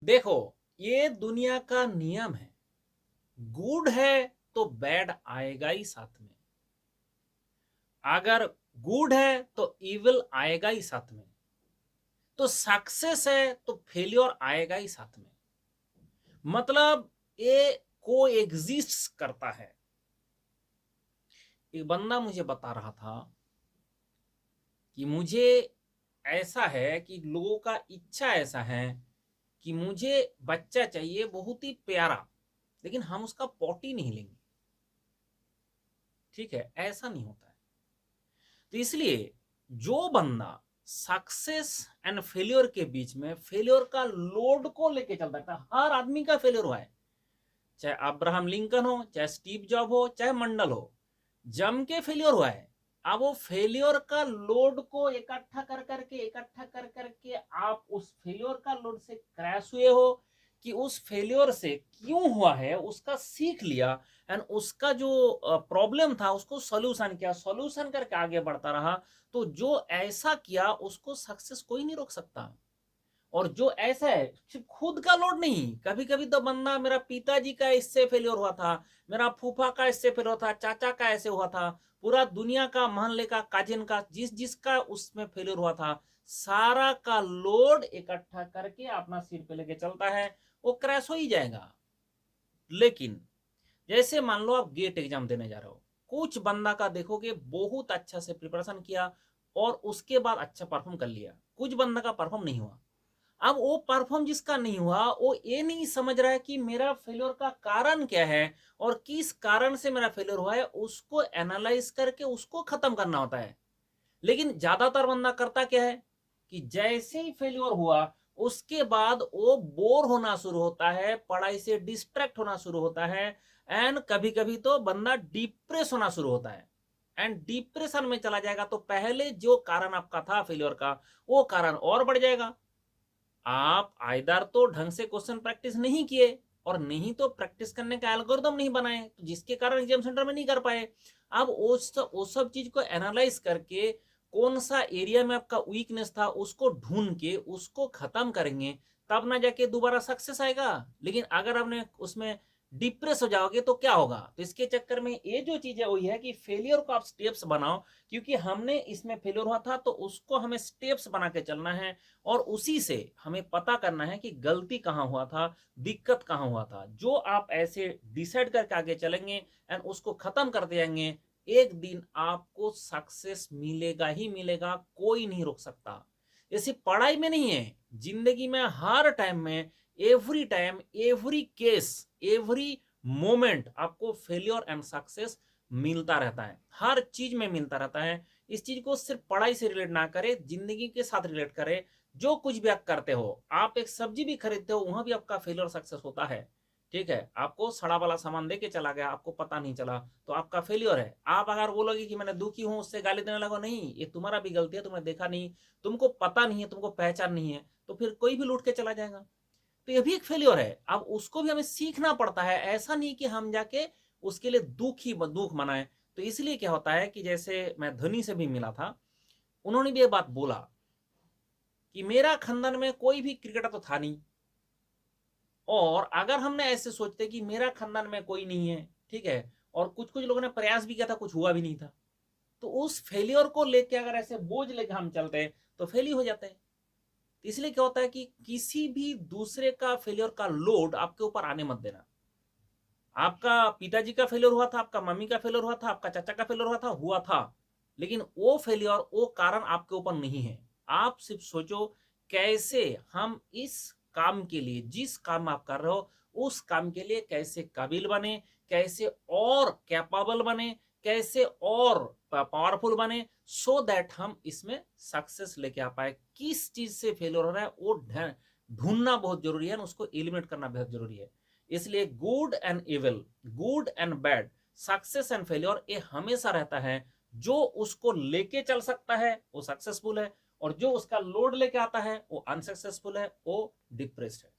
देखो, ये दुनिया का नियम है। गुड है तो बैड आएगा ही साथ में। अगर गुड है तो इविल आएगा ही साथ में। तो सक्सेस है तो फेलियर आएगा ही साथ में। मतलब ये को एग्जिस्ट करता है। एक बंदा मुझे बता रहा था कि मुझे ऐसा है कि लोगों का इच्छा ऐसा है कि मुझे बच्चा चाहिए बहुत ही प्यारा, लेकिन हम उसका पॉटी नहीं लेंगे। ठीक है, ऐसा नहीं होता है। तो इसलिए जो बंदा सक्सेस एंड फेलियर के बीच में फेलियर का लोड को लेके चलता है, हर आदमी का फेलियर हुआ है, चाहे अब्राहम लिंकन हो, चाहे स्टीव जॉब हो, चाहे मंडल हो, जम के फेलियर हुआ है। अब वो फेलियर का लोड को इकट्ठा कर करके आप उस फेलियर का लोड से क्रैश हुए हो कि उस फेलियर से क्यों हुआ है उसका सीख लिया एंड उसका जो प्रॉब्लम था उसको सॉल्यूशन किया, सॉल्यूशन करके आगे बढ़ता रहा। तो जो ऐसा किया उसको सक्सेस कोई नहीं रोक सकता। और जो ऐसा है सिर्फ खुद का लोड नहीं, कभी कभी तो बंदा मेरा पिताजी का इससे फेलियर हुआ था, मेरा फूफा का इससे फेलियर था, चाचा का ऐसे हुआ था, पूरा दुनिया का मोहल्ले का काजिन का जिस जिसका उसमें फेलियर हुआ था, सारा का लोड इकट्ठा करके अपना सिर पे लेके चलता है, वो क्रैश हो ही जाएगा। लेकिन जैसे मान लो आप गेट एग्जाम देने जा रहे हो, कुछ बंदा का देखोगे बहुत अच्छा से प्रिपरेशन किया और उसके बाद अच्छा परफॉर्म कर लिया, कुछ बंदा का परफॉर्म नहीं हुआ। अब वो परफॉर्म जिसका नहीं हुआ वो ये नहीं समझ रहा है कि मेरा फेलियर का कारण क्या है और किस कारण से मेरा फेलियर हुआ है, उसको एनालाइज करके उसको खत्म करना होता है। लेकिन ज्यादातर बंदा करता क्या है कि जैसे ही फेलियर हुआ उसके बाद वो बोर होना शुरू होता है, पढ़ाई से डिस्ट्रैक्ट होना शुरू होता है, एंड कभी कभी तो बंदा डिप्रेस होना शुरू होता है। एंड डिप्रेशन में चला जाएगा तो पहले जो कारण आपका था फेलियर का वो कारण और बढ़ जाएगा। आप आइदर तो ढंग से क्वेश्चन प्रैक्टिस नहीं किए और नहीं तो प्रैक्टिस करने का एल्गोरिदम नहीं बनाए, तो जिसके कारण एग्जाम सेंटर में नहीं कर पाए। अब वो सब चीज को एनालाइज करके कौन सा एरिया में आपका वीकनेस था उसको ढूंढ के उसको खत्म करेंगे, तब ना जाके दोबारा सक्सेस आएगा। लेकिन अगर आपने उसमें डिप्रेस हो जाओगे तो क्या होगा। तो इसके चक्कर में ये जो चीज है वही है कि फेलियर को आप स्टेप्स बनाओ, क्योंकि हमने इसमें फेलियर हुआ था तो उसको हमें स्टेप्स बना के चलना है और उसी से हमें पता करना है कि गलती कहाँ हुआ था, दिक्कत कहाँ हुआ था। जो आप ऐसे डिसाइड करके आगे चलेंगे एंड उसको खत्म कर देंगे, एक दिन आपको सक्सेस मिलेगा ही मिलेगा, कोई नहीं रोक सकता। ऐसी पढ़ाई में नहीं है, जिंदगी में हर टाइम में, every time, every case, every moment आपको फेलियर एंड सक्सेस मिलता रहता है, हर चीज में मिलता रहता है। इस चीज को सिर्फ पढ़ाई से रिलेट ना करे, जिंदगी के साथ रिलेट करे। जो कुछ भी आप करते हो, आप एक सब्जी भी खरीदते हो वहां भी आपका फेलियर सक्सेस होता है। ठीक है, आपको सड़ा वाला सामान देके चला गया, आपको पता नहीं चला, तो आपका फेलियर है। आप अगर बोलोगे कि मैंने दुखी हूं उससे गाली देने लगा, नहीं, ये तुम्हारा भी गलती है, तुमने देखा नहीं, तुमको पता नहीं है, तुमको पहचान नहीं है, तो फिर कोई भी लूट के चला जाएगा। तो ये भी एक फेलियर है। अब उसको भी हमें सीखना पड़ता है, ऐसा नहीं कि हम जाके उसके लिए दुख मनाए। तो इसलिए क्या होता है कि जैसे मैं धोनी से भी मिला था, उन्होंने भी ये बात बोला कि मेरा खानदान में कोई भी क्रिकेटर तो था नहीं, और अगर हमने ऐसे सोचते कि मेरा खानदान में कोई नहीं है, ठीक है, और कुछ कुछ लोगों ने प्रयास भी किया था, कुछ हुआ भी नहीं था, तो उस फेलियर को लेके अगर ऐसे बोझ लेके हम चलते हैं तो फेल ही हो जाते हैं। तो इसलिए क्या होता है कि किसी भी दूसरे का फेलियर का लोड आपके ऊपर आने मत देना। आपका पिताजी का फेलियर हुआ था, आपका मम्मी का फेलियर हुआ था, आपका चाचा का फेलियर हुआ था, लेकिन वो फेलियर, वो कारण आपके ऊपर नहीं है। आप सिर्फ सोचो कैसे हम इस काम के लिए, जिस काम आप कर रहे हो उस काम के लिए कैसे काबिल बने, कैसे और कैपेबल बने, कैसे और पावरफुल बने, सो दैट हम इसमें सक्सेस लेके आ पाए। किस चीज से फेलियर हो रहा है वो ढूंढना बहुत जरूरी है, उसको एलिमिनेट करना बहुत जरूरी है। इसलिए good and evil, good and bad, success and failure, ये हमेशा रहता है। जो उसको लेके चल सकता है वो सक्सेसफुल है, और जो उसका लोड लेके आता है वो अनसक्सेसफुल है, वो डिप्रेस्ड है।